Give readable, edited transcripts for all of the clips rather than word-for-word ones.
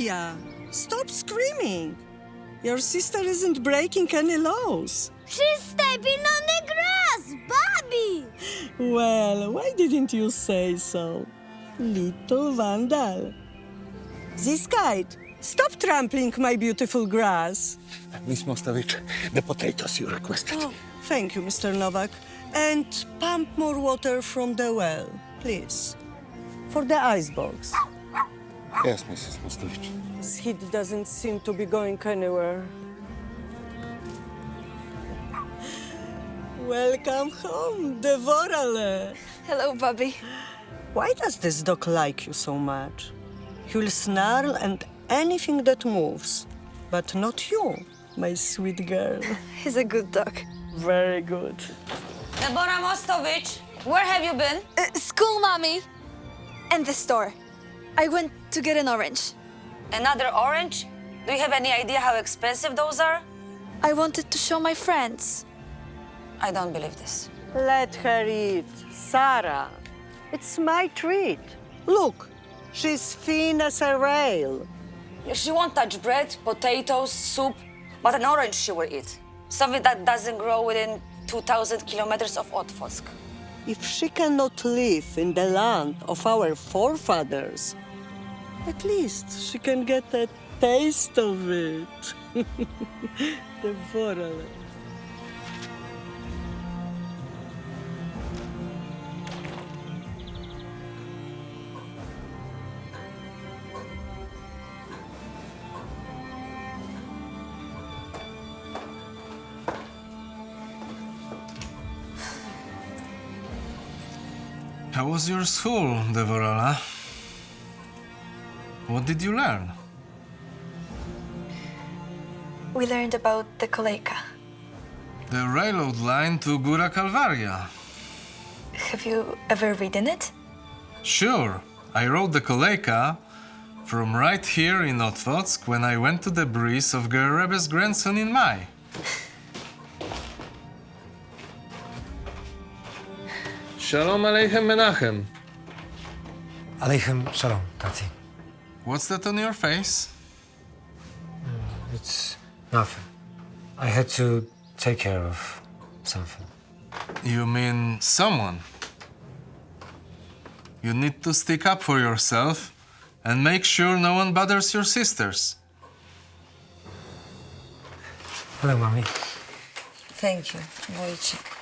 Nadia, stop screaming. Your sister isn't breaking any laws. She's stepping on the grass, Bobby! Well, why didn't you say so? Little vandal. This kite, stop trampling my beautiful grass. Miss Mostovicz, the potatoes you requested. Oh, thank you, Mr. Novak. And pump more water from the well, please. For the icebox. Yes, Mrs. Mostovicz. This heat doesn't seem to be going anywhere. Welcome home, Devora. Hello, Bobby. Why does this dog like you so much? He'll snarl and anything that moves, but not you, my sweet girl. He's a good dog. Very good. Devora Mostovicz, where have you been? School, Mommy. And the store. I went to get an orange. Another orange? Do you have any idea how expensive those are? I wanted to show my friends. I don't believe this. Let her eat, Sarah. It's my treat. Look, she's thin as a rail. She won't touch bread, potatoes, soup, but an orange she will eat. Something that doesn't grow within 2,000 kilometers of Otwock. If she cannot live in the land of our forefathers, at least she can get a taste of it. Devora. How was your school, Devora? What did you learn? We learned about the Kolejka. The railroad line to Góra Kalwaria. Have you ever ridden it? Sure, I rode the Kolejka from right here in Otwock when I went to the bris of Gerebe's grandson in May. Shalom Aleichem, Menachem. Aleichem shalom, Tati. What's that on your face? It's nothing. I had to take care of something. You mean someone? You need to stick up for yourself and make sure no one bothers your sisters. Hello, Mommy. Thank you, Wojciech.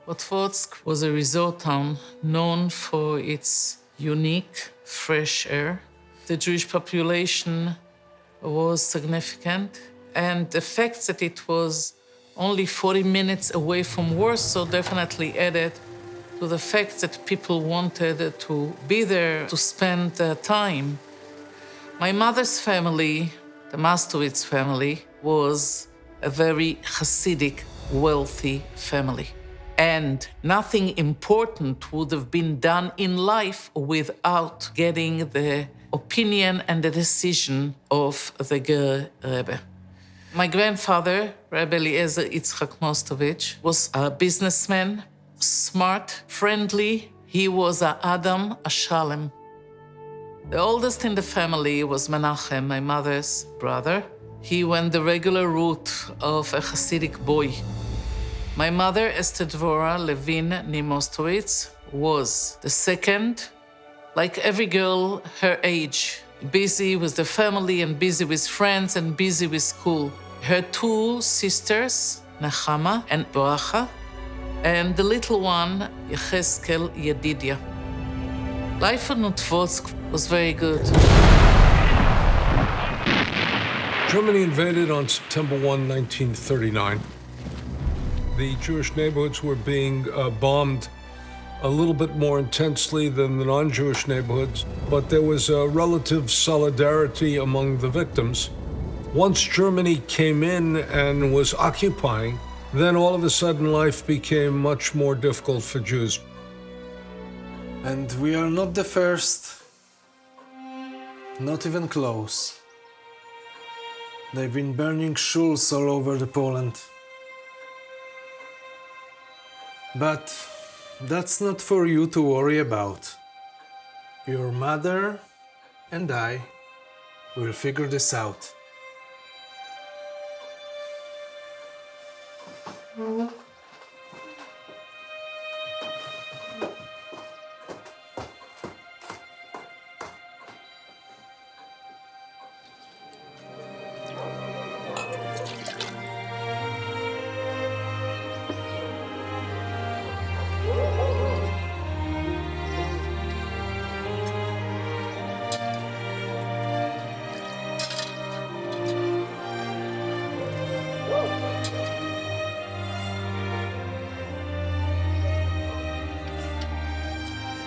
Otwock was a resort town known for its unique, fresh air. The Jewish population was significant, and the fact that it was only 40 minutes away from Warsaw definitely added to the fact that people wanted to be there to spend their time. My mother's family, the Mostovicz family, was a very Hasidic, wealthy family. And nothing important would have been done in life without getting the opinion and the decision of the Ger Rebbe. My grandfather, Rebbe Eliezer Yitzchak Mostovicz, was a businessman, smart, friendly. He was a Adam, a Shalem. The oldest in the family was Menachem, my mother's brother. He went the regular route of a Hasidic boy. My mother, Esther Devora Levin Mostovicz, was the second, like every girl her age, busy with the family and busy with friends and busy with school. Her two sisters, Nechama and Bracha, and the little one, Yecheskel Yedidia. Life in Otwock was very good. Germany invaded on September 1, 1939. The Jewish neighborhoods were being bombed a little bit more intensely than the non-Jewish neighborhoods, but there was a relative solidarity among the victims. Once Germany came in and was occupying, then all of a sudden life became much more difficult for Jews. And we are not the first. Not even close. They've been burning shuls all over the Poland. But that's not for you to worry about. Your mother and I will figure this out.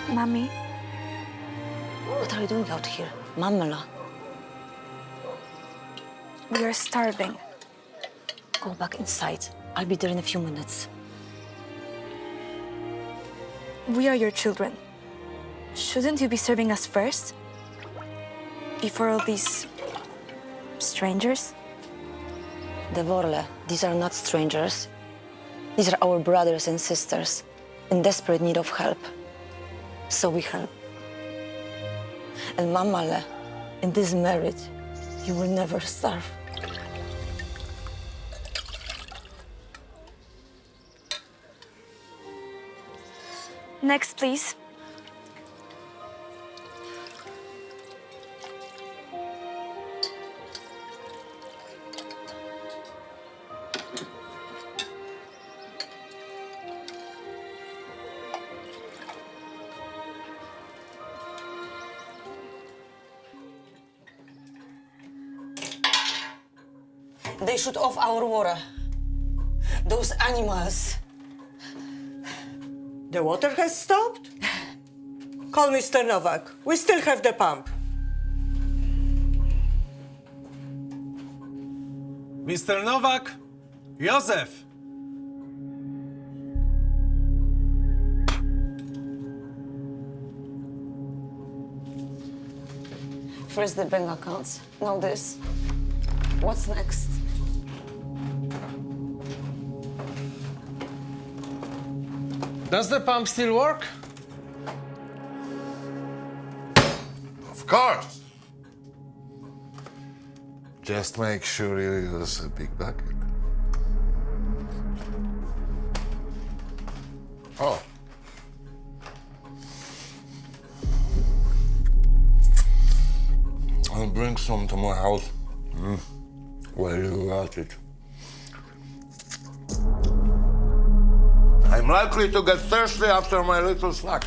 Mommy, what are you doing out here? Mamela. We are starving. Go back inside. I'll be there in a few minutes. We are your children. Shouldn't you be serving us first? Before all these strangers? Devora, these are not strangers. These are our brothers and sisters in desperate need of help. So we help. And Mamale, in this marriage, you will never starve. Next, please. They shut off our water. Those animals. The water has stopped? Call Mr. Nowak. We still have the pump. Mr. Nowak, Joseph. First the bank accounts, now this. What's next? Does the pump still work? Of course. Just make sure you use a big bucket. Oh. I'll bring some to my house. Where you got it? I'm likely to get thirsty after my little snack.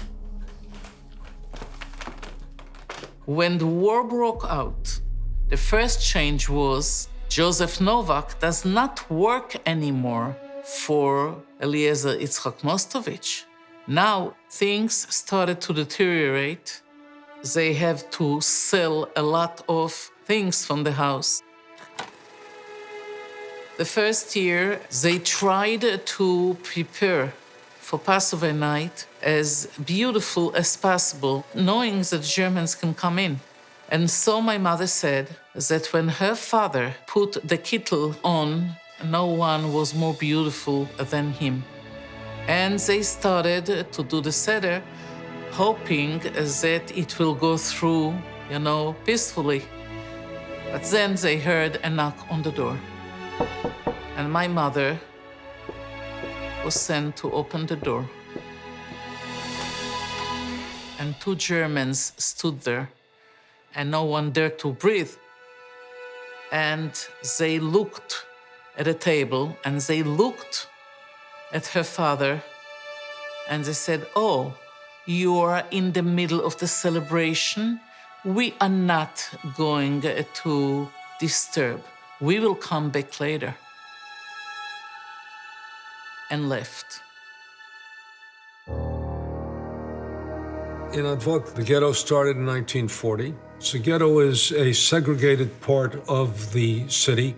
When the war broke out, the first change was Joseph Nowak does not work anymore for Eliezer Yitzchak Mostovicz. Now things started to deteriorate. They have to sell a lot of things from the house. The first year, they tried to prepare for Passover night as beautiful as possible, knowing that Germans can come in. And so my mother said that when her father put the kittel on, no one was more beautiful than him. And they started to do the seder, hoping that it will go through, peacefully. But then they heard a knock on the door. And my mother was sent to open the door. And two Germans stood there, and no one dared to breathe. And they looked at a table, and they looked at her father, and they said, "Oh, you are in the middle of the celebration. We are not going to disturb. We will come back later." And left. In Otwock, the ghetto started in 1940. So ghetto is a segregated part of the city.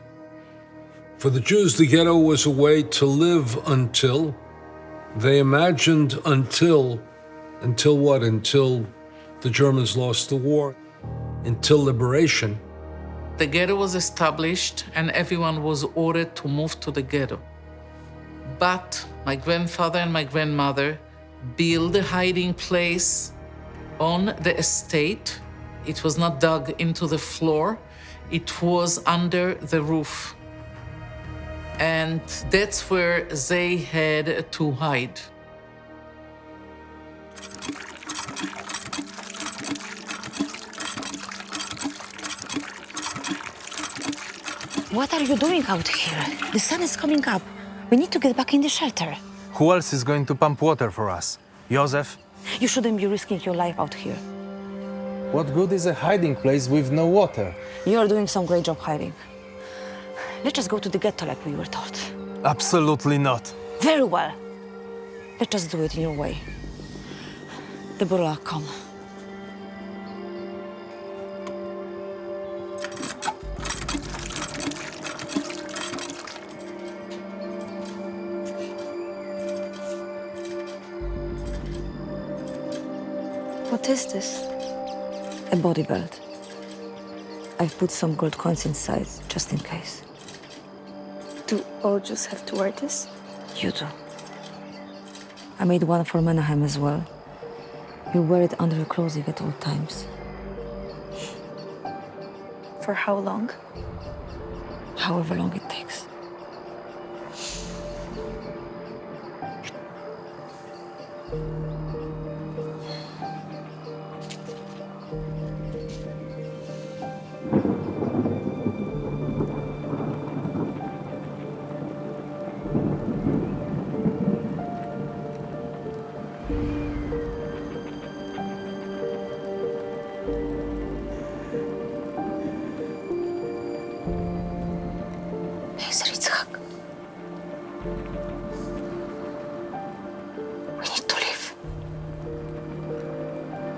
For the Jews, the ghetto was a way to live until, they imagined until what? Until the Germans lost the war. until liberation. The ghetto was established and everyone was ordered to move to the ghetto. But my grandfather and my grandmother built a hiding place on the estate. It was not dug into the floor, it was under the roof. And that's where they had to hide. What are you doing out here? The sun is coming up. We need to get back in the shelter. Who else is going to pump water for us? Joseph? You shouldn't be risking your life out here. What good is a hiding place with no water? You're doing some great job hiding. Let's just go to the ghetto like we were taught. Absolutely not. Very well. Let's just do it in your way. Deborah, come. What is this? A body belt. I've put some gold coins inside, just in case. Do all Jews have to wear this? You do. I made one for Menachem as well. You wear it under your clothing at all times. For how long? However long it takes.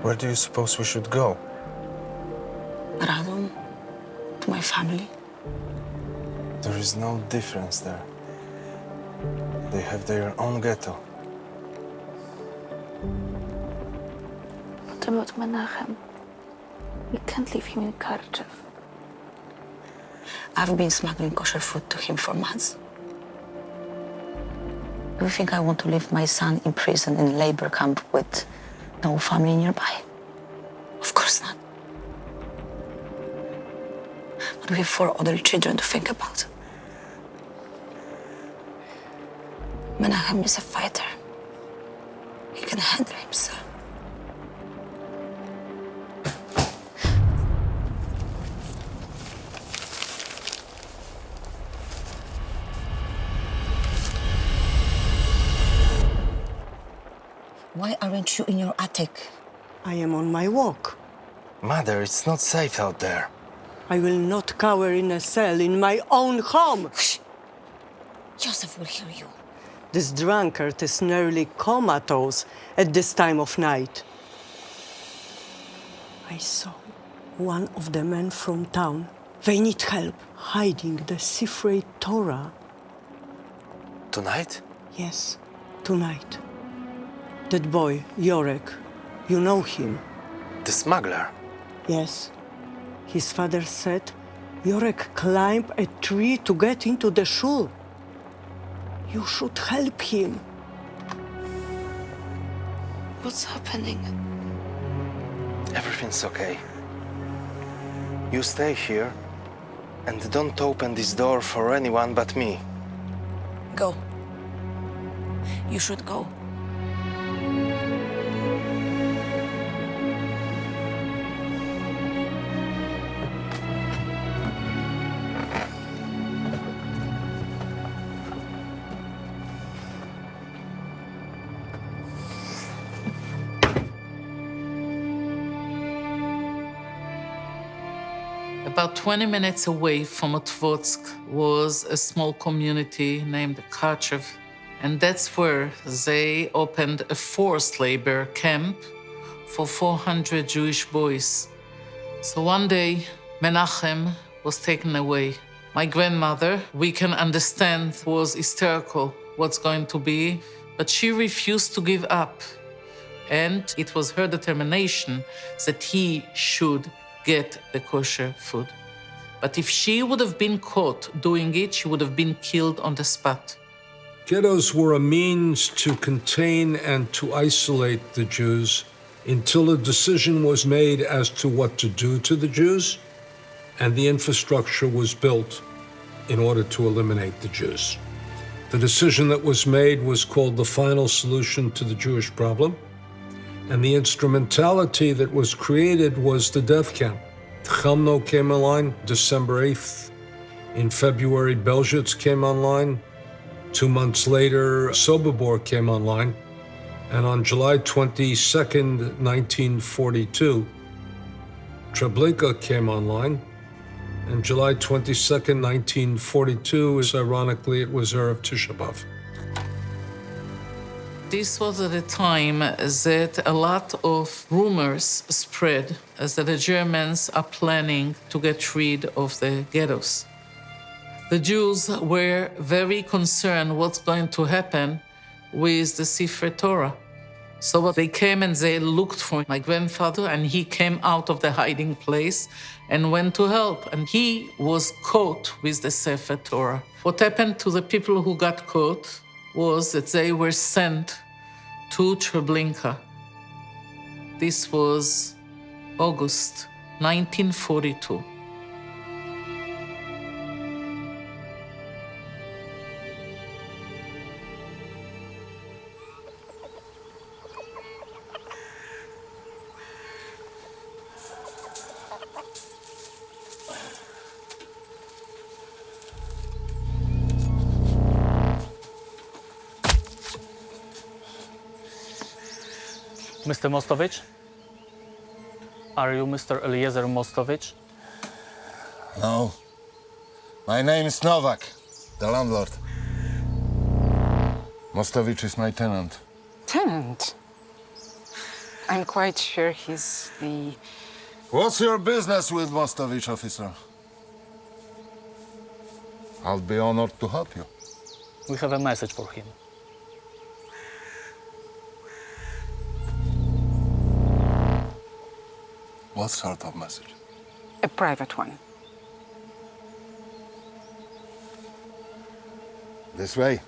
Where do you suppose we should go? Radom, to my family. There is no difference there. They have their own ghetto. What about Menachem? We can't leave him in Kharkiv. I've been smuggling kosher food to him for months. Do you think I want to leave my son in prison in labor camp with no family nearby? Of course not. But we have 4 other children to think about. Menachem is a fighter. He can handle himself. Why aren't you in your attic? I am on my walk. Mother, it's not safe out there. I will not cower in a cell in my own home. Shh. Joseph will hear you. This drunkard is nearly comatose at this time of night. I saw one of the men from town. They need help hiding the Sifrei Torah. Tonight? Yes, tonight. That boy, Yorek, you know him? The smuggler? Yes. His father said Yorek climbed a tree to get into the shul. You should help him. What's happening? Everything's okay. You stay here and don't open this door for anyone but me. Go. You should go. About 20 minutes away from Otwock was a small community named Kharkiv, and that's where they opened a forced labor camp for 400 Jewish boys. So one day, Menachem was taken away. My grandmother, we can understand, was hysterical what's going to be, but she refused to give up. And it was her determination that he should get the kosher food. But if she would have been caught doing it, she would have been killed on the spot. Ghettos were a means to contain and to isolate the Jews until a decision was made as to what to do to the Jews, and the infrastructure was built in order to eliminate the Jews. The decision that was made was called the final solution to the Jewish problem, and the instrumentality that was created was the death camp. Chelmno came online December 8th. In February, Belzhytz came online. 2 months later, Sobibor came online. And on July 22nd, 1942, Treblinka came online. And July 22nd, 1942, ironically, it was Erev Tisha B'Av. This was at a time that a lot of rumors spread as that the Germans are planning to get rid of the ghettos. The Jews were very concerned what's going to happen with the Sefer Torah. So they came and they looked for my grandfather, and he came out of the hiding place and went to help. And he was caught with the Sefer Torah. What happened to the people who got caught was that they were sent to Treblinka. This was August 1942. Mr. Mostovicz? Are you Mr. Eliezer Mostovicz? No. My name is Novak, the landlord. Mostovicz is my tenant. Tenant? I'm quite sure he's the... What's your business with Mostovicz, officer? I'll be honored to help you. We have a message for him. What sort of message? A private one. This way.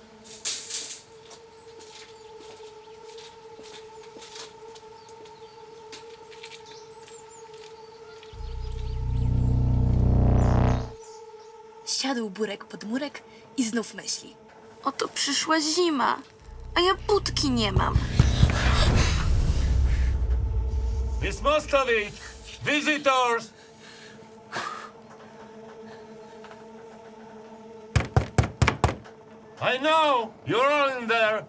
Siadł Burek pod murek i znów myśli. Oto przyszła zima, a ja budki nie mam. Miss Mostovicz! Visitors! I know! You're all in there!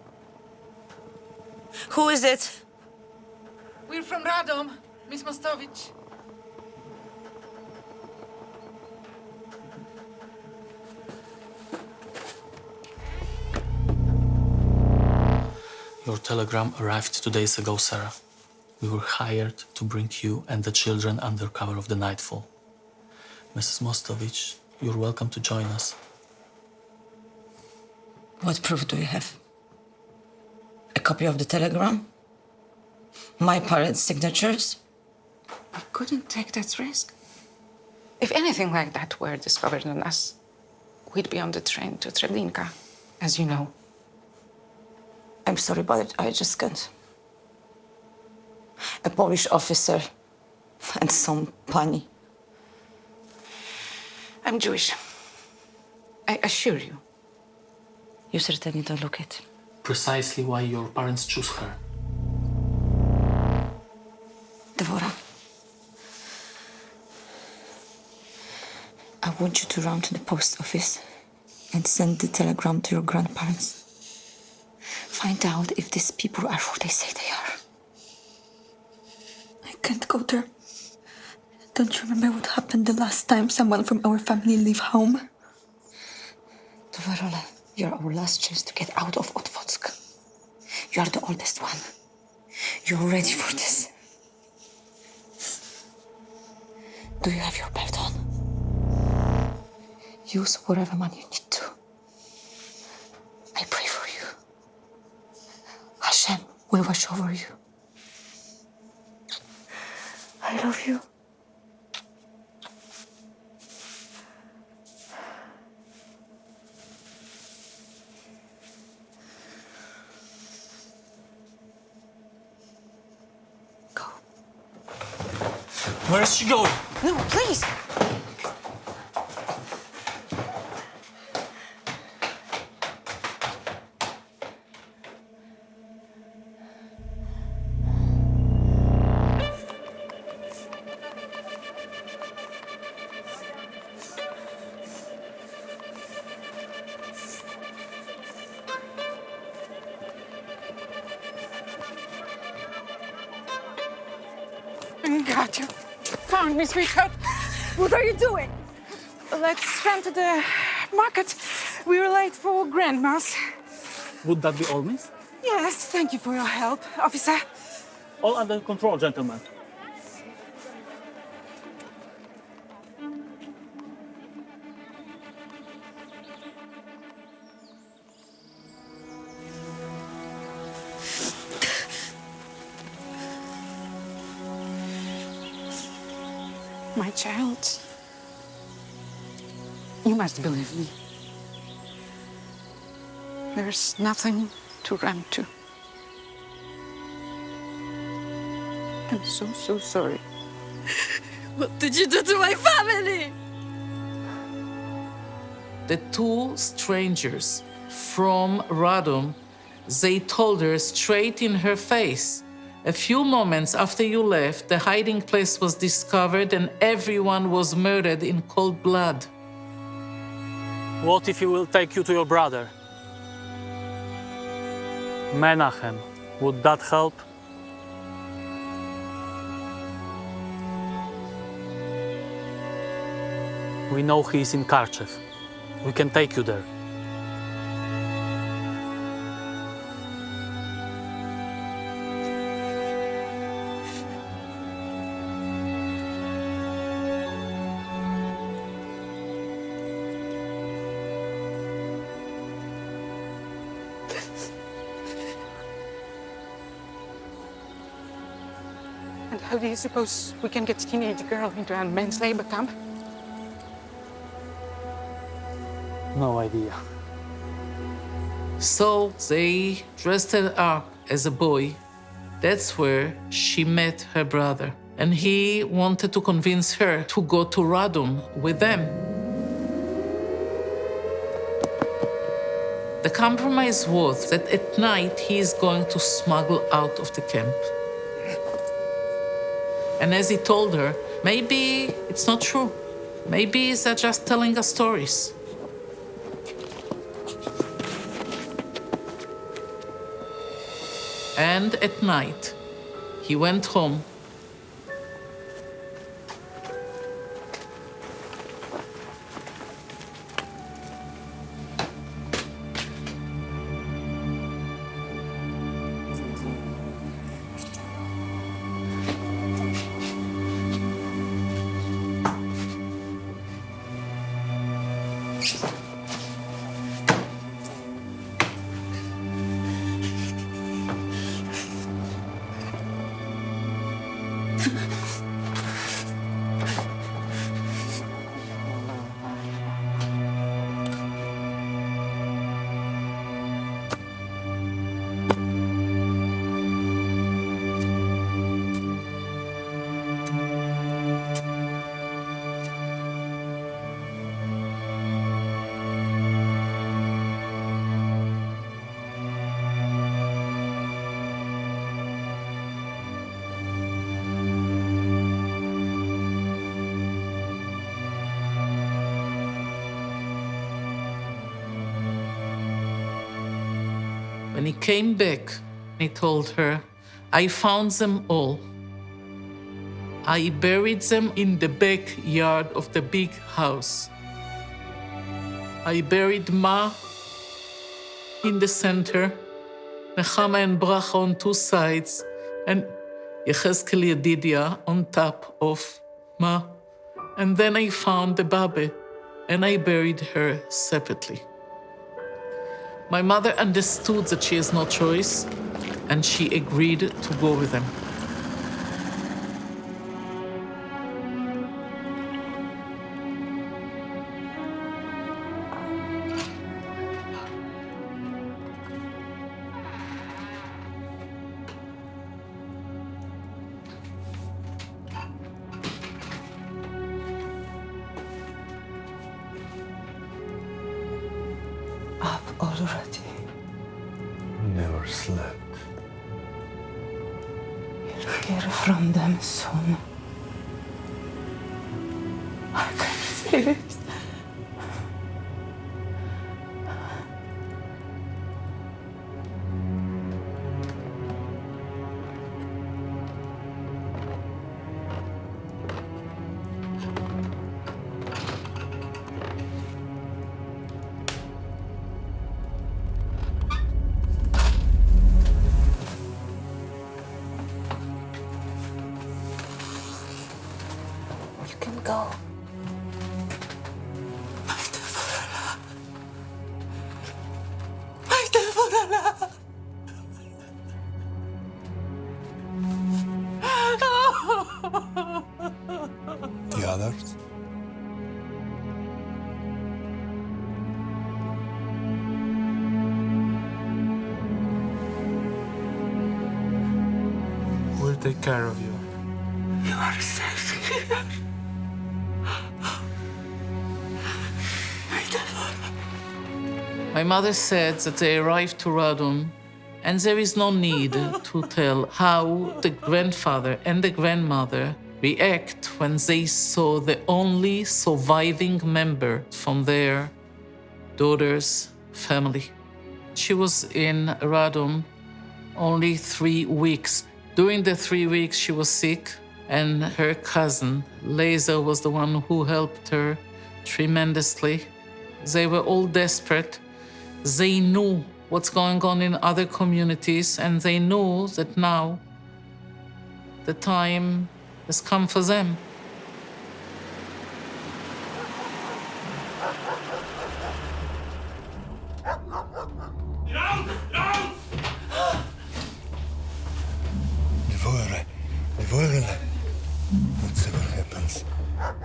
Who is it? We're from Radom, Miss Mostovicz. Your telegram arrived 2 days ago, Sarah. We were hired to bring you and the children under cover of the nightfall. Mrs. Mostovicz, you're welcome to join us. What proof do you have? A copy of the telegram? My parents' signatures? I couldn't take that risk. If anything like that were discovered on us, we'd be on the train to Treblinka, as you know. I'm sorry, but I just can't. A Polish officer and some pani. I'm Jewish. I assure you. You certainly don't look it. Precisely why your parents choose her. Devora, I want you to run to the post office and send the telegram to your grandparents. Find out if these people are who they say they are. I can't go there. Don't you remember what happened the last time someone from our family left home? Devora, you're our last chance to get out of Otwock. You are the oldest one. You're ready for this. Do you have your belt on? Use whatever money you need to. I pray for you. Hashem will watch over you. I love you. Where is she going? No, please. God, you found me, sweetheart. What are you doing? Let's run to the market. We were late for Grandma's. Would that be all, miss? Yes, thank you for your help, officer. All under control, gentlemen. My child, you must believe me. There's nothing to run to. I'm so sorry. What did you do to my family? The two strangers from Radom, they told her straight in her face. A few moments after you left, the hiding place was discovered and everyone was murdered in cold blood. What if he will take you to your brother? Menachem, would that help? We know he is in Kharkiv. We can take you there. And how do you suppose we can get a teenage girl into a men's labor camp? No idea. So they dressed her up as a boy. That's where she met her brother. And he wanted to convince her to go to Radom with them. The compromise was that at night he is going to smuggle out of the camp. And as he told her, maybe it's not true. Maybe they're just telling us stories. And at night, he went home. When he came back, he told her, I found them all. I buried them in the backyard of the big house. I buried Ma in the center, Nechama and Bracha on two sides, and Yechezkel Yedidia on top of Ma. And then I found the Babe, and I buried her separately. My mother understood that she has no choice, and she agreed to go with them. already. Never slept. You'll hear from them soon. I can feel it. You can go. The others? We'll take care of you. You are safe here. My mother said that they arrived to Radom, and there is no need to tell how the grandfather and the grandmother react when they saw the only surviving member from their daughter's family. She was in Radom only 3 weeks. During the 3 weeks, she was sick, and her cousin, Laser, was the one who helped her tremendously. They were all desperate. They knew what's going on in other communities, and they knew that now the time has come for them. Devora, whatever happens,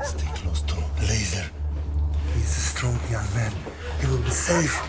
stay close to Laser. He's a strong young man. He will be safe.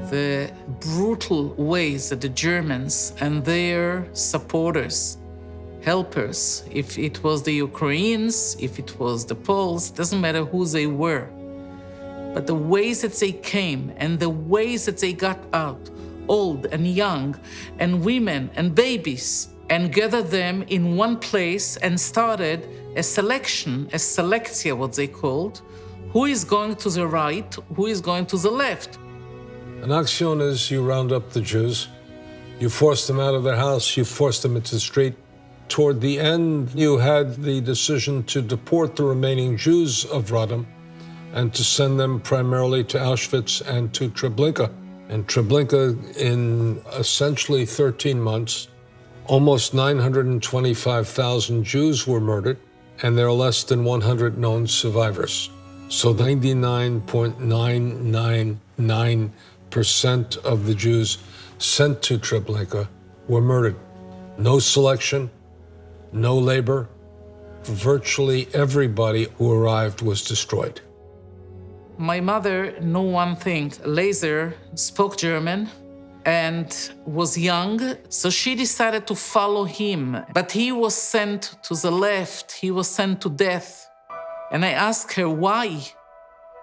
The brutal ways that the Germans and their supporters, helpers, if it was the Ukrainians, if it was the Poles, doesn't matter who they were, but the ways that they came and the ways that they got out, old and young, and women and babies, and gathered them in one place and started a selection, a selekcja, what they called, who is going to the right, who is going to the left. An action is you round up the Jews, you force them out of their house, you force them into the street. Toward the end, you had the decision to deport the remaining Jews of Radom and to send them primarily to Auschwitz and to Treblinka. And Treblinka, in essentially 13 months, almost 925,000 Jews were murdered, and there are less than 100 known survivors. So 99.999% of the Jews sent to Treblinka were murdered. No selection, no labor. Virtually everybody who arrived was destroyed. My mother knew one thing. Laser spoke German and was young, so she decided to follow him. But he was sent to the left, he was sent to death. And I asked her why.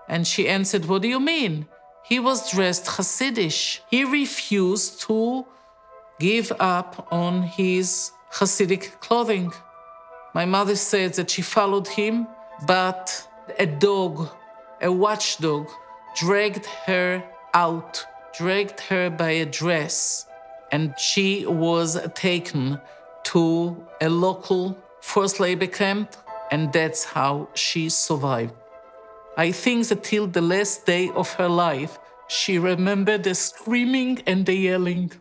And she answered, what do you mean? He was dressed Hasidish. He refused to give up on his Hasidic clothing. My mother said that she followed him, but a dog, a watchdog, dragged her out, dragged her by a dress, and she was taken to a local forced labor camp, and that's how she survived. I think that till the last day of her life, she remembered the screaming and the yelling.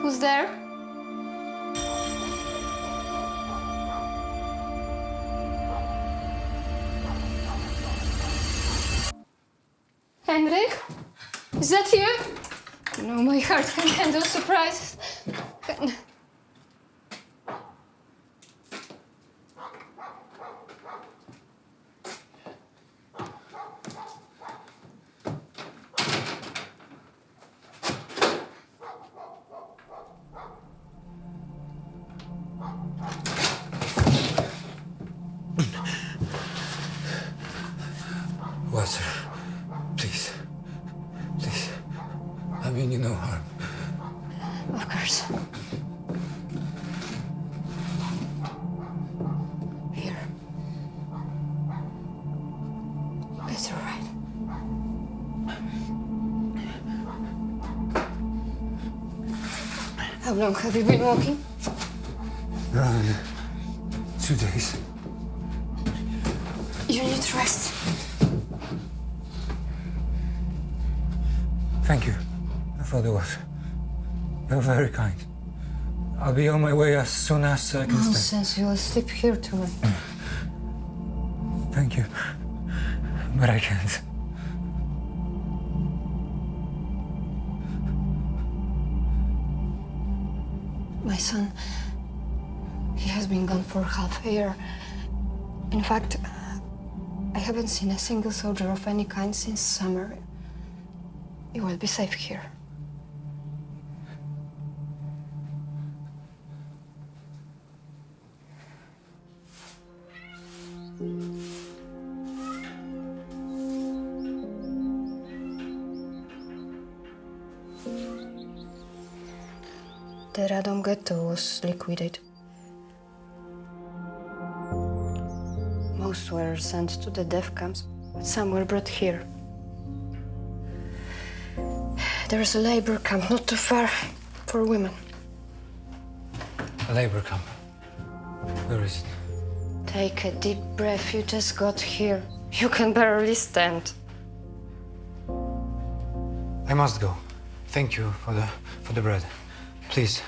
Who's there? Henrik? Is that you? No, my heart can handle surprises. Walter, please. Please. I mean you no harm. Of course. Here. It's all right. How long have you been walking? Around 2 days. You need rest. Thank you for the water. You're very kind. I'll be on my way as soon as I can stand. Nonsense, you'll sleep here tonight. Thank you. But I can't. My son, he has been gone for half a year. In fact, I haven't seen a single soldier of any kind since summer. You will be safe here. The Radom ghetto was liquidated. Most were sent to the death camps, but some were brought here. There is a labor camp not too far for women. A labor camp. Where is it? Take a deep breath. You just got here. You can barely stand. I must go. Thank you for the bread. Please,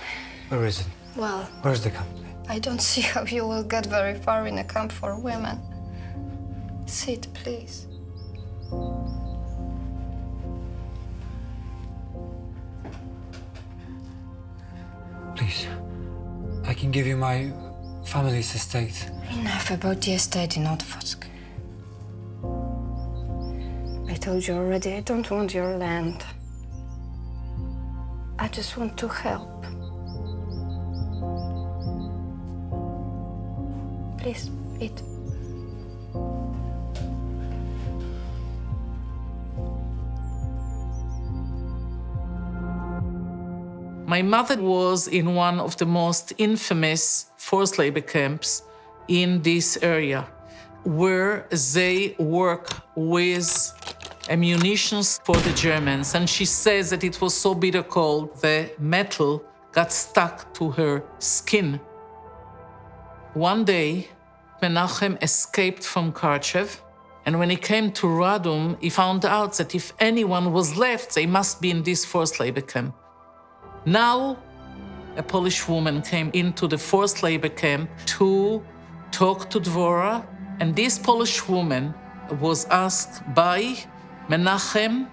where is it? Well, Where's the camp? I don't see how you will get very far in a camp for women. Sit, please. Please. I can give you my family's estate. Enough about the estate in Otwock. I told you already, I don't want your land. I just want to help. Please, eat. My mother was in one of the most infamous forced labor camps in this area, where they work with ammunition for the Germans. And she says that it was so bitter cold, the metal got stuck to her skin. One day, Menachem escaped from Kharkiv, and when he came to Radom, he found out that if anyone was left, they must be in this forced labor camp. Now, a Polish woman came into the forced labor camp to talk to Devora, and this Polish woman was asked by Menachem,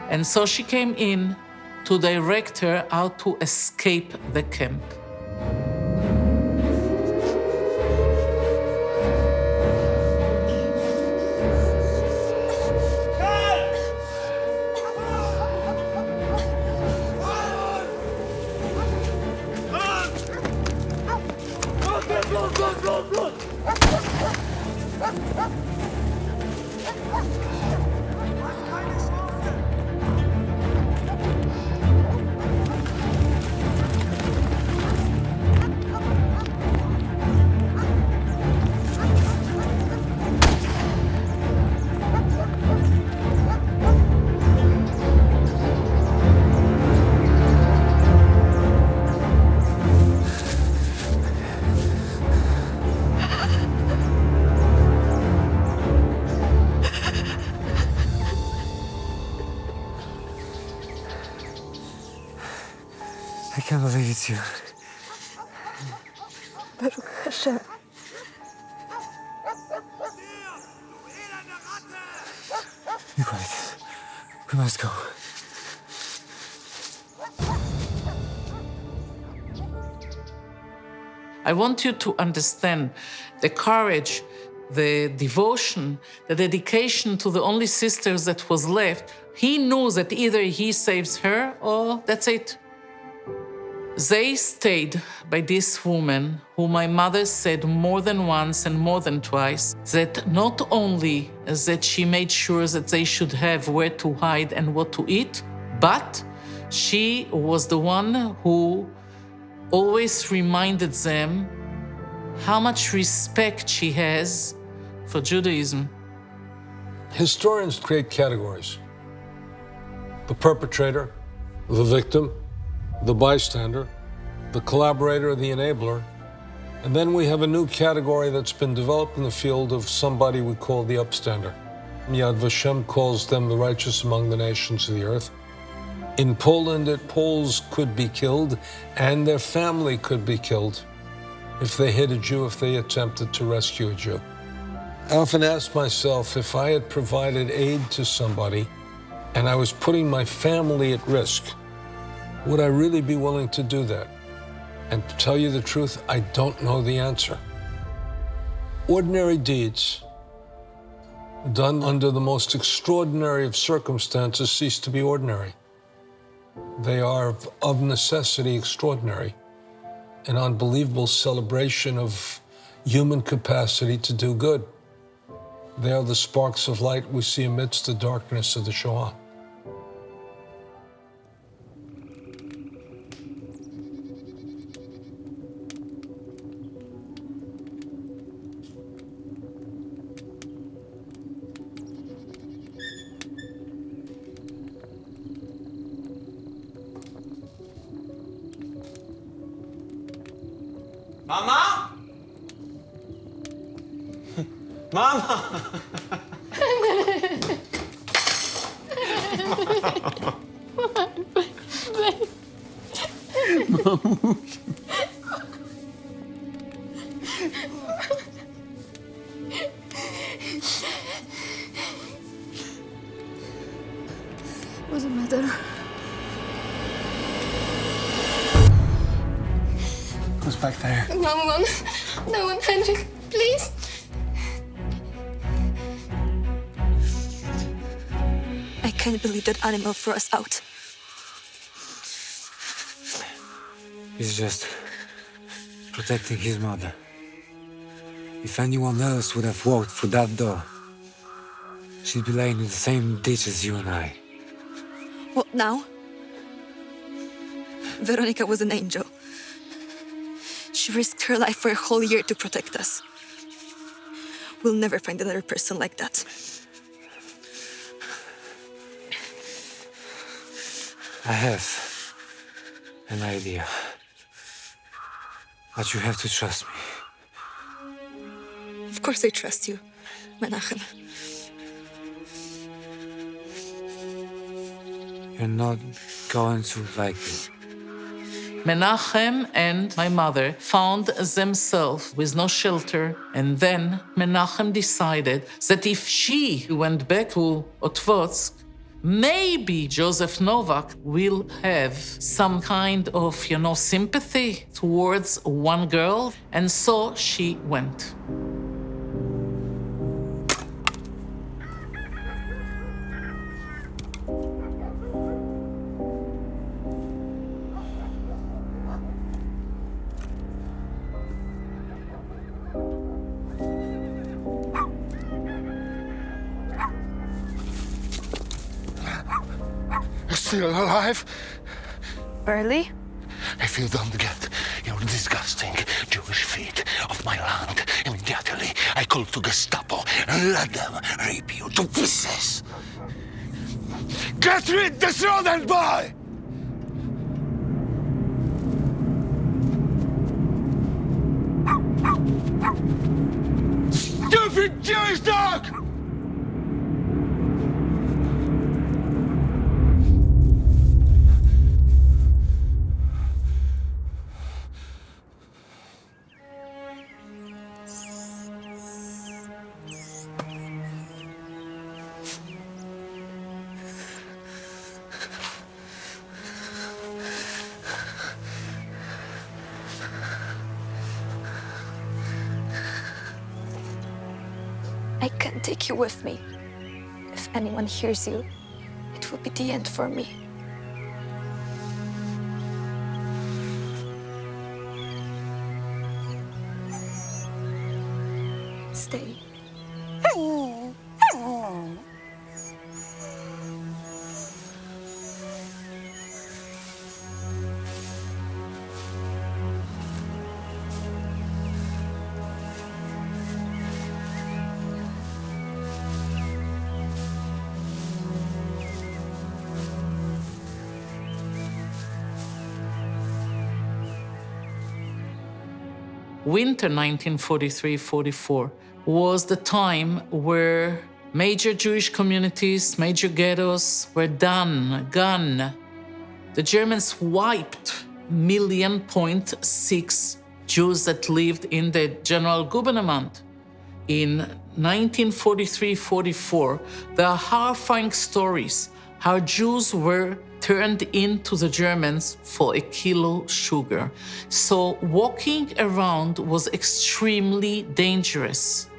and so she came in to direct her how to escape the camp. I can't believe it's you. Baruch Hashem. Be quiet. We must go. I want you to understand the courage, the devotion, the dedication to the only sisters that was left. He knew that either he saves her or that's it. They stayed by this woman, who my mother said more than once and more than twice, that not only that she made sure that they should have where to hide and what to eat, but she was the one who always reminded them how much respect she has for Judaism. Historians create categories: the perpetrator, the victim, the bystander, the collaborator, the enabler, and then we have a new category that's been developed in the field of somebody we call the upstander. Yad Vashem calls them the righteous among the nations of the earth. In Poland, Poles could be killed and their family could be killed if they hit a Jew, if they attempted to rescue a Jew. I often ask myself, if I had provided aid to somebody and I was putting my family at risk, would I really be willing to do that? And to tell you the truth, I don't know the answer. Ordinary deeds done under the most extraordinary of circumstances cease to be ordinary. They are of necessity extraordinary, an unbelievable celebration of human capacity to do good. They are the sparks of light we see amidst the darkness of the Shoah. Mama? Mama! Mamuś. What's the matter? Who's back there? No one. No one, Henrik, please. I can't believe that animal threw us out. He's just protecting his mother. If anyone else would have walked through that door, she'd be laying in the same ditch as you and I. What now? Veronica was an angel. She risked her life for a whole year to protect us. We'll never find another person like that. I have an idea. But you have to trust me. Of course I trust you, Menachem. You're not going to like it. Menachem and my mother found themselves with no shelter, and then Menachem decided that if she went back to Otwock, maybe Joseph Novak will have some kind of, sympathy towards one girl, and so she went. Still alive? Barely? If you don't get your disgusting Jewish feet off my land immediately, I call to Gestapo and let them rip you to pieces. Get rid this rodent boy! Stupid Jewish dog! I can't take you with me. If anyone hears you, it will be the end for me. Stay. Winter 1943-44 was the time where major Jewish communities, major ghettos were gone. The Germans wiped 1.6 million Jews that lived in the general government. In 1943-44, there are horrifying stories how Jews were turned into the Germans for a kilo sugar. So walking around was extremely dangerous.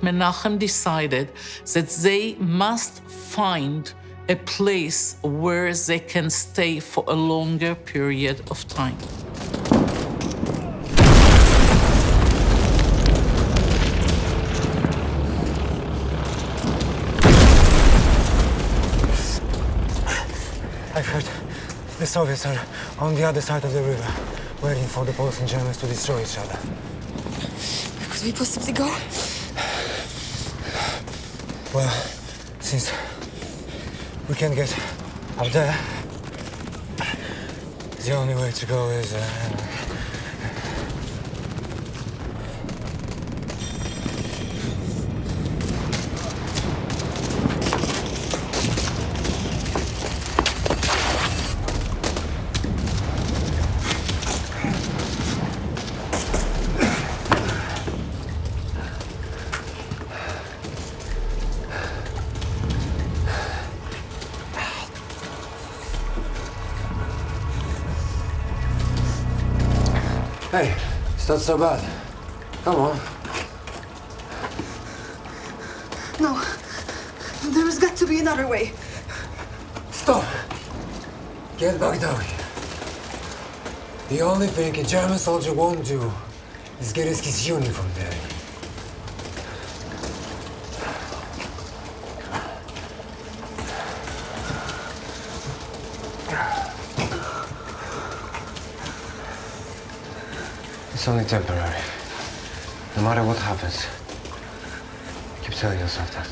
Menachem decided that they must find a place where they can stay for a longer period of time. I've heard the Soviets are on the other side of the river, waiting for the Poles and Germans to destroy each other. Could we possibly go? Well, since we can't get up there, the only way to go is... Hey, it's not so bad. Come on. No. There's got to be another way. Stop! Get back down here. The only thing a German soldier won't do is get his uniform there. It's only temporary. No matter what happens, keep telling yourself that.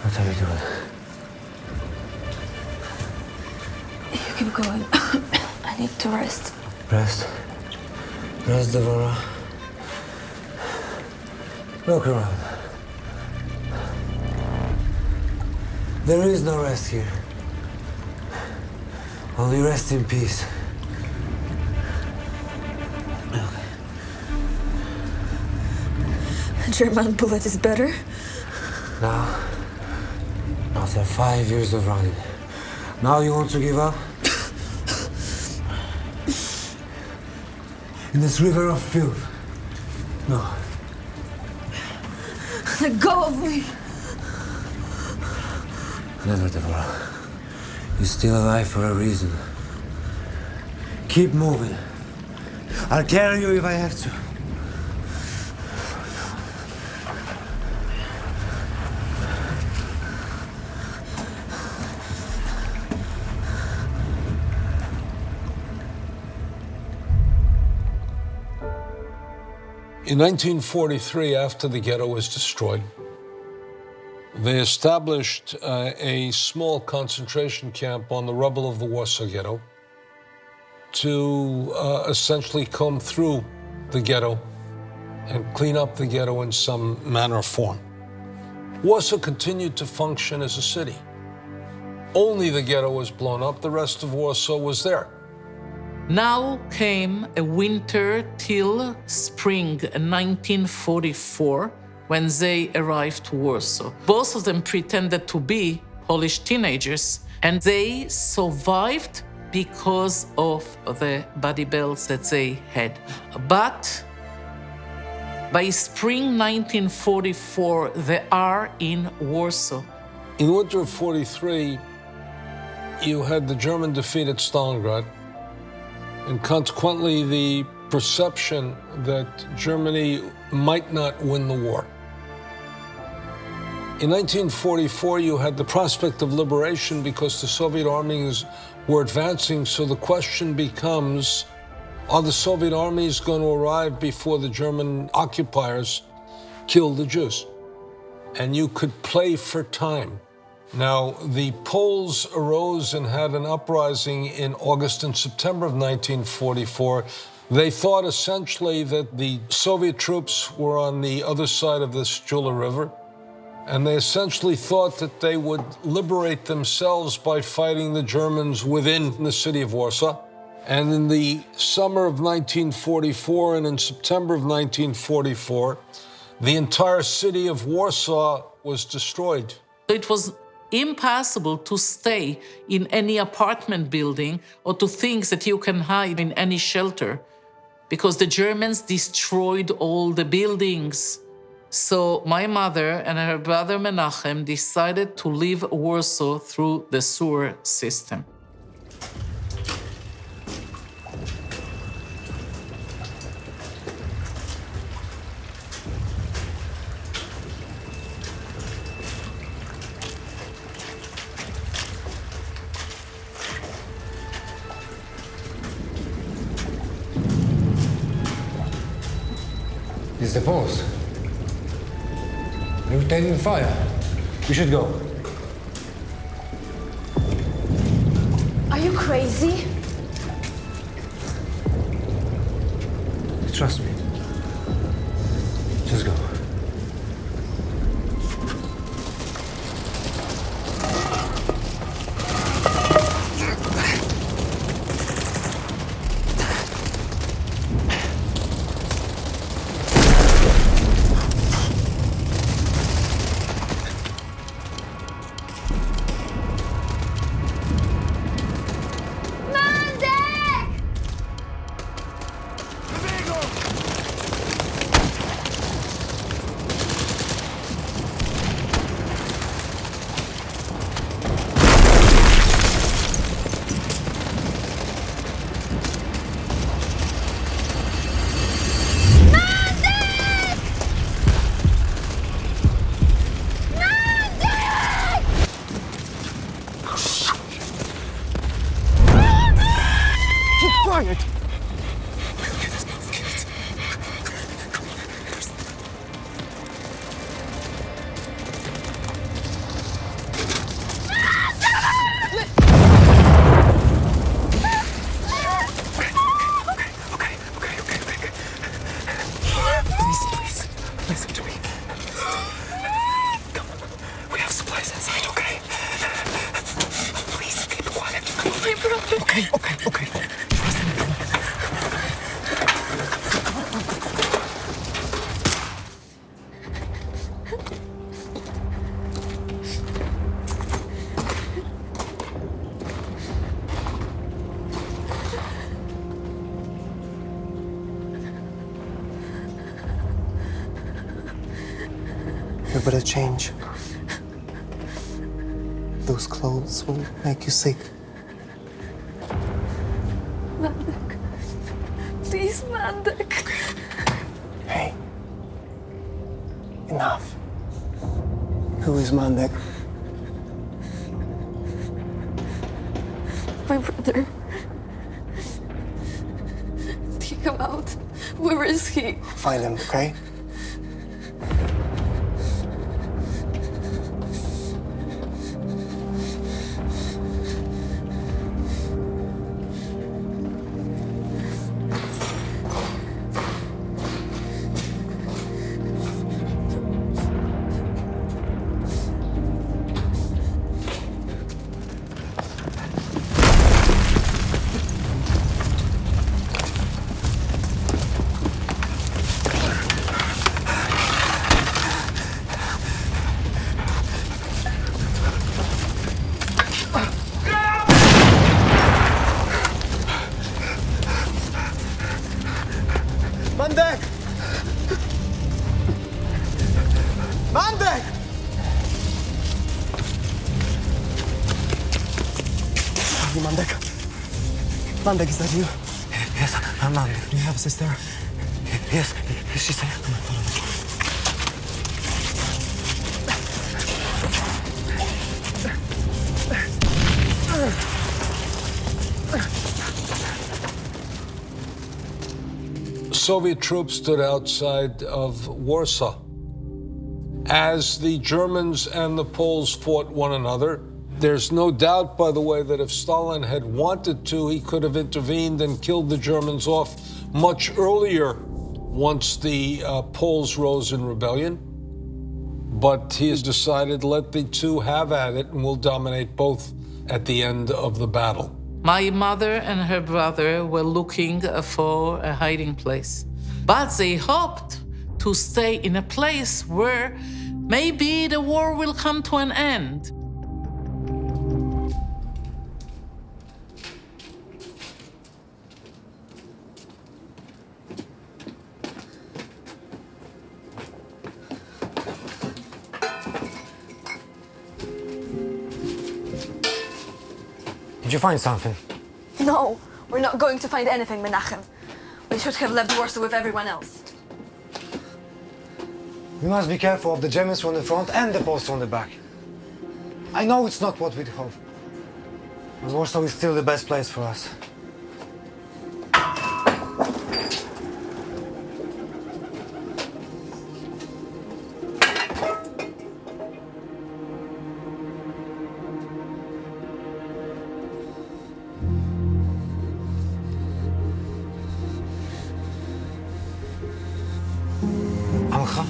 What are you doing? You keep going. I need to rest. Rest. Rest, Devora. Look around. There is no rest here. Only rest in peace. A German bullet is better? Now, after 5 years of running, now you want to give up? In this river of filth? No. Let go of me! Never, Devora. You're still alive for a reason. Keep moving. I'll carry you if I have to. In 1943, after the ghetto was destroyed, they established a small concentration camp on the rubble of the Warsaw ghetto to essentially comb through the ghetto and clean up the ghetto in some manner or form. Warsaw continued to function as a city. Only the ghetto was blown up, the rest of Warsaw was there. Now came a winter till spring 1944, when they arrived to Warsaw. Both of them pretended to be Polish teenagers, and they survived because of the body belts that they had. But by spring 1944, they are in Warsaw. In winter of 43, you had the German defeat at Stalingrad, and consequently the perception that Germany might not win the war. In 1944, you had the prospect of liberation because the Soviet armies were advancing, so the question becomes, are the Soviet armies going to arrive before the German occupiers kill the Jews? And you could play for time. Now, the Poles arose and had an uprising in August and September of 1944. They thought essentially that the Soviet troops were on the other side of this Jula River, and they essentially thought that they would liberate themselves by fighting the Germans within the city of Warsaw. And in the summer of 1944 and in September of 1944, the entire city of Warsaw was destroyed. It was impossible to stay in any apartment building or to think that you can hide in any shelter because the Germans destroyed all the buildings. So my mother and her brother Menachem decided to leave Warsaw through the sewer system. It's the Poles. They're taking fire. We should go. Are you crazy? Trust me. Just go. Darn it! Please, listen to me. Come on. We have supplies inside, okay? Please, keep quiet. My brother. Okay. Trust me. You better change. Those clothes will make you sick. Mandek. Please, Mandek. Hey. Enough. Who is Mandek? My brother. Take him out. Where is he? Find him, okay? Mandek! Mandek! Are you Mandek? Mandek, is that you? Yes, I'm Mandek. Do you have a sister? Yes, is she safe? Come on, follow me. Soviet troops stood outside of Warsaw. As the Germans and the Poles fought one another, there's no doubt, by the way, that if Stalin had wanted to, he could have intervened and killed the Germans off much earlier once the Poles rose in rebellion. But he has decided, let the two have at it, and we'll dominate both at the end of the battle. My mother and her brother were looking for a hiding place, but they hoped to stay in a place where maybe the war will come to an end. Did you find something? No, we're not going to find anything, Menachem. We should have left Warsaw with everyone else. We must be careful of the Germans from the front and the Poles from the back. I know it's not what we'd hope, but Warsaw is still the best place for us. Alcha?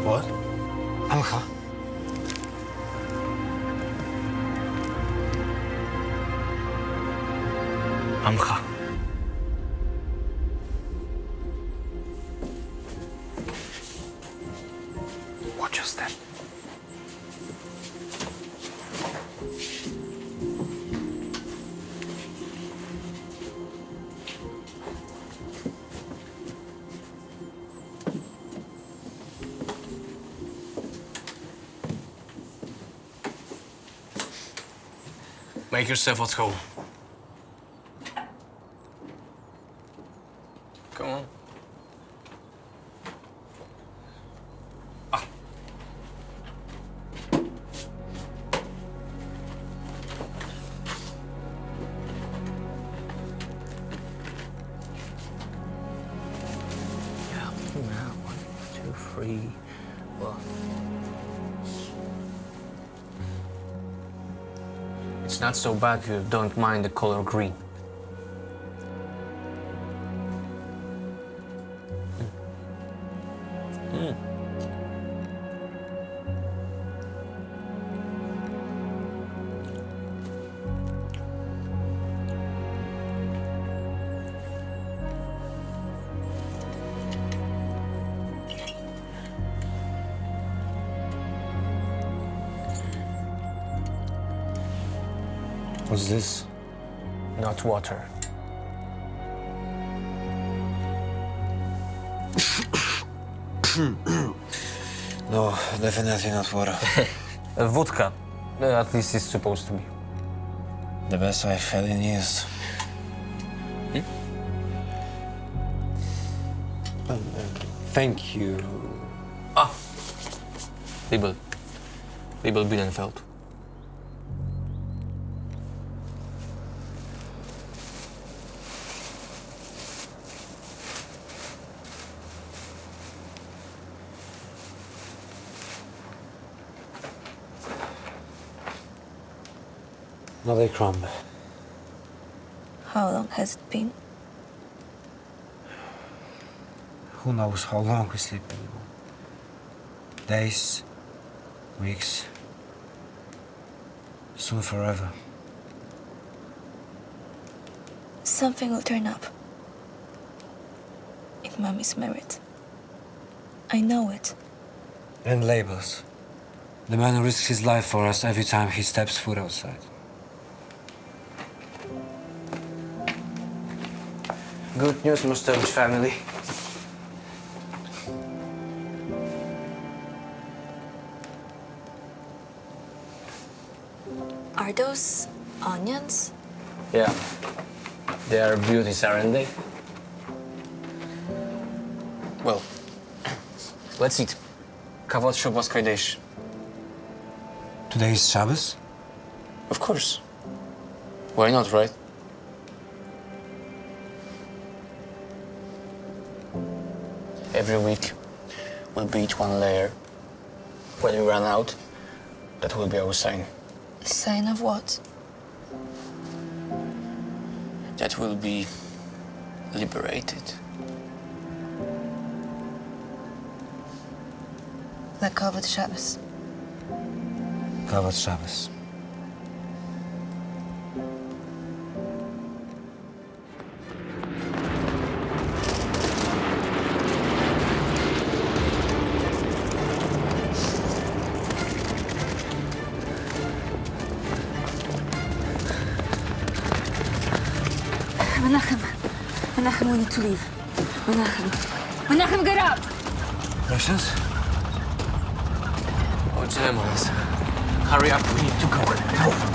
What? Alcha? Amcha. Watch your step. Make yourself at home. Come on. well... It's not so bad if you don't mind the color green. What's this? Not water. No, definitely not water. Vodka. At least it's supposed to be. The best I've had in years. Thank you. Ah! Bibel. Binnenfeld. Not a crumb. How long has it been? Who knows how long we sleep anymore? Days, weeks, soon forever. Something will turn up. If Mommy's married. I know it. And labels. The man who risks his life for us every time he steps foot outside. Good news, Mostovicz family. Are those onions? Yeah. They are beauties, aren't they? Well, let's eat. Kawat Shobas Kodesh. Today is Shabbos? Of course. Why not, right? Every week, we'll beat one layer. When we run out, that will be our sign. Sign of what? That will be liberated. Like Kavod Shabbos. Kawat Shabbos. Menachem, we need to leave. Menachem, get up! Russians? Oh, Gemmas. Hurry up, we need to go. Go.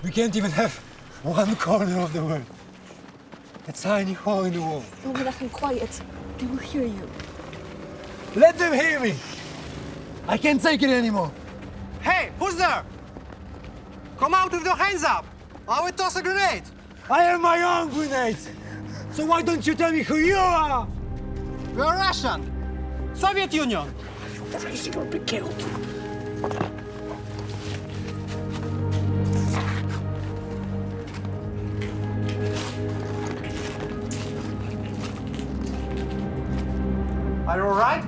We can't even have one corner of the world. A tiny hole in the wall. No, Menachem, quiet. They will hear you. Let them hear me! I can't take it anymore. Hey, who's there? Come out with your hands up! I will toss a grenade! I have my own grenades! So why don't you tell me who you are? You're Russian! Soviet Union! You're crazy, you'll be killed. Are you all right?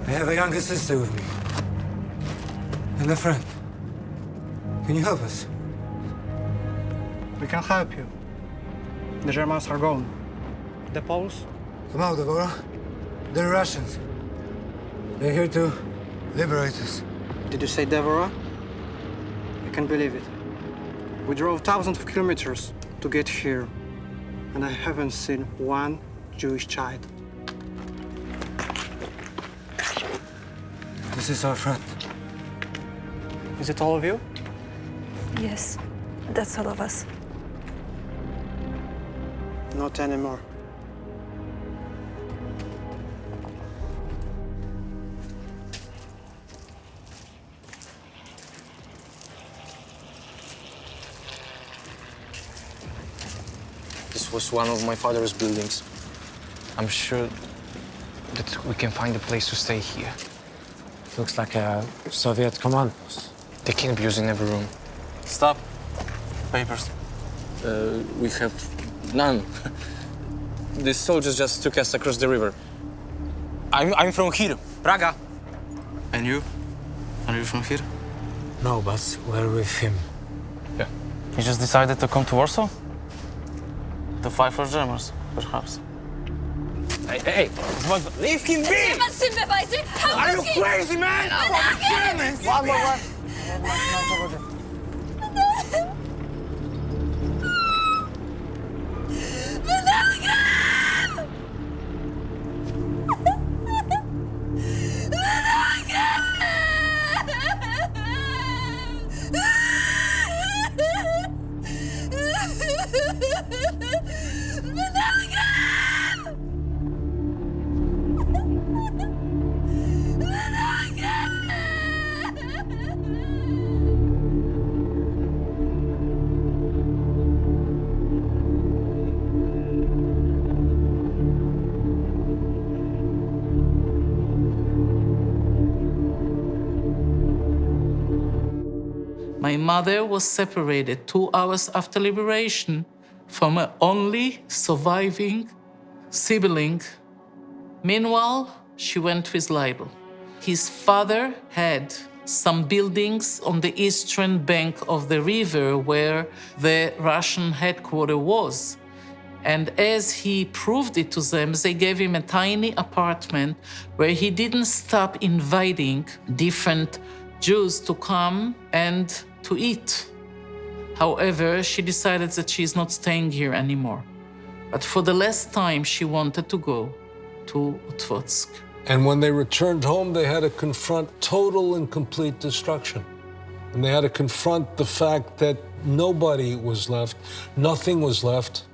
I have a younger sister with me. And a friend. Can you help us? We can help you. The Germans are gone. The Poles? Come out, Devora. They're Russians. They're here to liberate us. Did you say Devora? I can't believe it. We drove thousands of kilometers to get here, and I haven't seen one Jewish child. This is our friend. Is it all of you? Yes, that's all of us. Not anymore. This was one of my father's buildings. I'm sure that we can find a place to stay here. Looks like a Soviet command post. They can't be used in every room. Stop. Papers. We have none. The soldiers just took us across the river. I'm from here, Praga. And you? Are you from here? No, but we're with him. Yeah. You just decided to come to Warsaw? To fight for Germans, perhaps. Hey, leave him be! Are you crazy, man? One. My mother was separated 2 hours after liberation from her only surviving sibling. Meanwhile, she went with Libel. His father had some buildings on the eastern bank of the river where the Russian headquarters was. And as he proved it to them, they gave him a tiny apartment where he didn't stop inviting different Jews to come and to eat. However, she decided that she's not staying here anymore. But for the last time, she wanted to go to Otwock. And when they returned home, they had to confront total and complete destruction. And they had to confront the fact that nobody was left, nothing was left.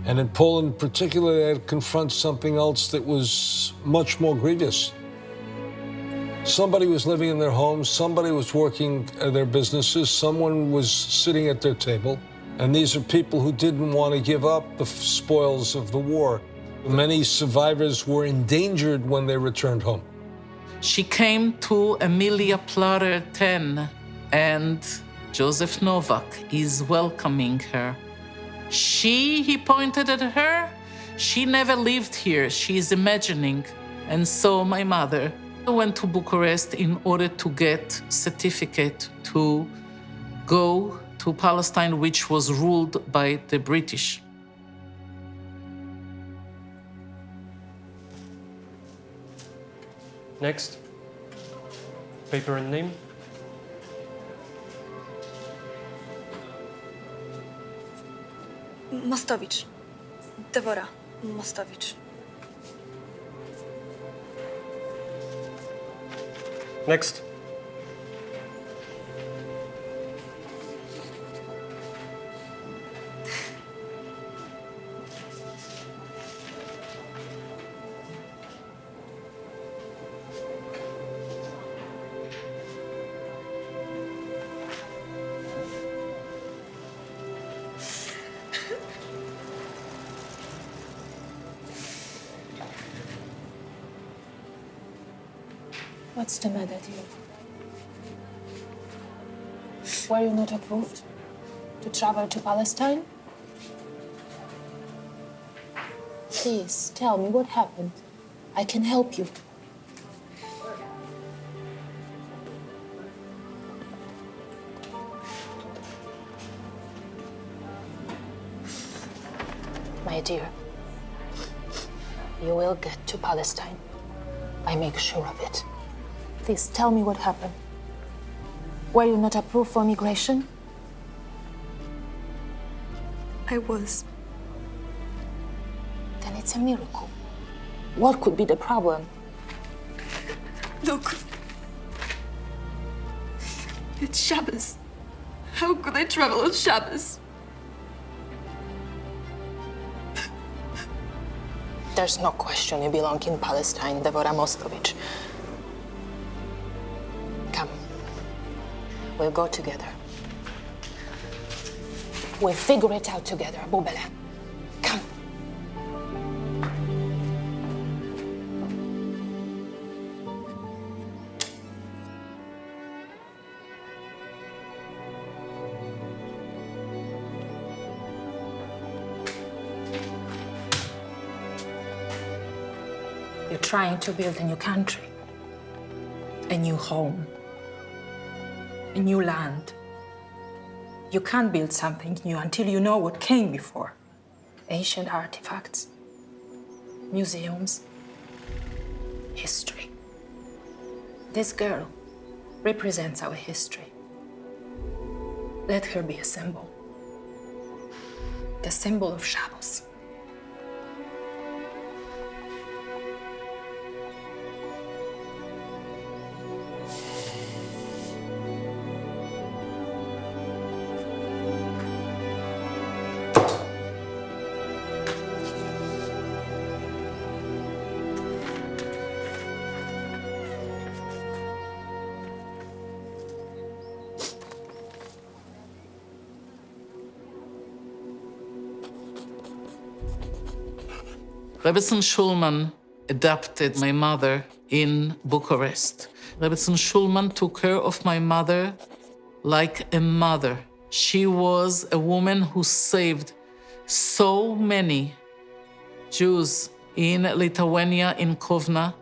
And in Poland in particular, they had to confront something else that was much more grievous. Somebody was living in their homes, somebody was working their businesses, someone was sitting at their table. And these are people who didn't want to give up the spoils of the war. Many survivors were endangered when they returned home. She came to Emilia Platter 10, and Joseph Nowak is welcoming her. He pointed at her, she never lived here, she is imagining. And so my mother went to Bucharest in order to get certificate to go to Palestine, which was ruled by the British. Next. Paper and name. Mostovicz. Devora Mostovicz. Next. What's the matter, dear? Were you not approved to travel to Palestine? Please, tell me what happened. I can help you. My dear, you will get to Palestine. I make sure of it. Please tell me what happened. Were you not approved for migration? I was. Then it's It's a miracle. What could be the problem? Look. It's Shabbos. How could I travel on Shabbos? There's no question you belong in Palestine, Devora Mostovicz. Come. We'll go together. We'll figure it out together, Bubele. Come. You're trying to build a new country, a new home, a new land. You can't build something new until you know what came before. Ancient artifacts, museums, history. This girl represents our history. Let her be a symbol. The symbol of Shabbos. Rebbetzin Schulman adopted my mother in Bucharest. Rebbetzin Schulman took care of my mother like a mother. She was a woman who saved so many Jews in Lithuania, in Kovna,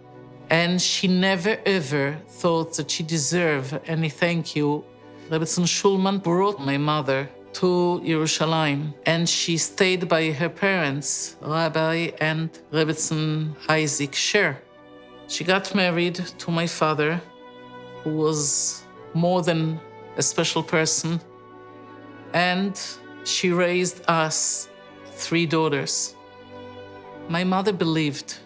and she never ever thought that she deserved any thank you. Rebbetzin Schulman brought my mother to Yerushalayim, and she stayed by her parents, Rabbi and Rebbetzin Isaac Sher. She got married to my father, who was more than a special person, and she raised us 3 daughters. My mother believed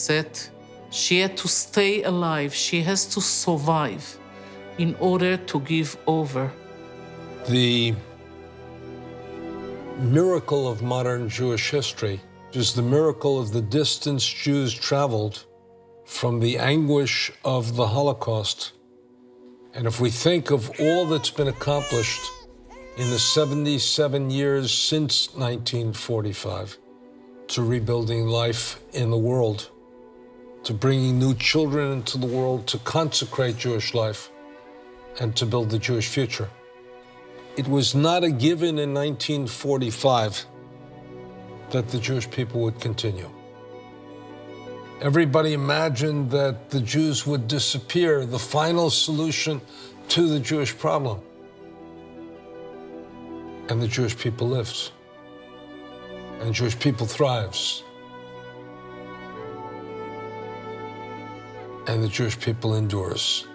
that she had to stay alive, she has to survive in order to give over. The miracle of modern Jewish history is the miracle of the distance Jews traveled from the anguish of the Holocaust. And if we think of all that's been accomplished in the 77 years since 1945, to rebuilding life in the world, to bringing new children into the world, to consecrate Jewish life, and to build the Jewish future. It was not a given in 1945 that the Jewish people would continue. Everybody imagined that the Jews would disappear, the final solution to the Jewish problem. And the Jewish people lives. And the Jewish people thrives. And the Jewish people endures.